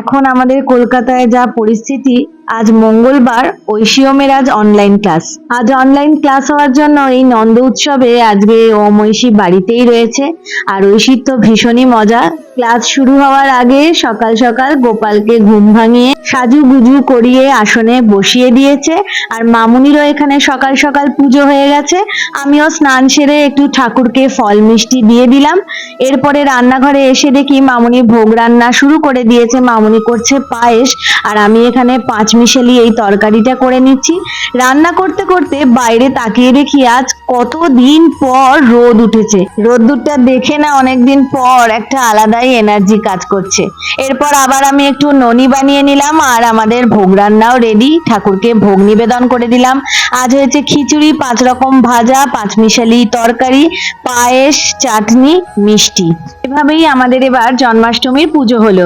এখন আমাদের কলকাতায় যা পরিস্থিতি, আজ মঙ্গলবার ঐশীয় মেরাজ অনলাইন ক্লাস। আজ অনলাইন ক্লাস হওয়ার জন্য এই নন্দ উৎসবে আজকে ঐশী বাড়িতেই রয়েছে। আর ঐশীর তো ভীষণই মজা। ক্লাস শুরু হওয়ার আগে সকাল সকাল গোপালকে ঘুম ভাঙিয়ে সাজুগুজু করিয়ে আসনে বসিয়ে দিয়েছে। আর মামুনিরও এখানে সকাল সকাল পুজো হয়ে গেছে। আমিও স্নান সেরে একটু ঠাকুরকে ফল মিষ্টি দিয়ে দিলাম। এরপরে রান্নাঘরে এসে দেখি মামুনি ভোগ রান্না শুরু করে দিয়েছে। মামুনি করছে পায়েস, আর আমি এখানে পাঁচমিশালি এই তরকারিটা করে নিচ্ছি। রান্না করতে করতে বাইরে তাকিয়ে দেখি আজ কতদিন পর রোদ উঠেছে। রোদ্দুরটা দেখে না অনেকদিন পর একটা আলাদাই এনার্জি কাজ করছে। এরপর আবার আমি একটু ননি বানিয়ে নিলাম, আর আমাদের ভোগ রান্নাও রেডি। ঠাকুরকে ভোগ নিবেদন করে দিলাম। আজ হয়েছে খিচুড়ি, 5 রকম ভাজা, পাঁচমিশালি তরকারি, পায়েস, চাটনি, মিষ্টি। এভাবেই আমাদের এবার জন্মাষ্টমীর পুজো হলো।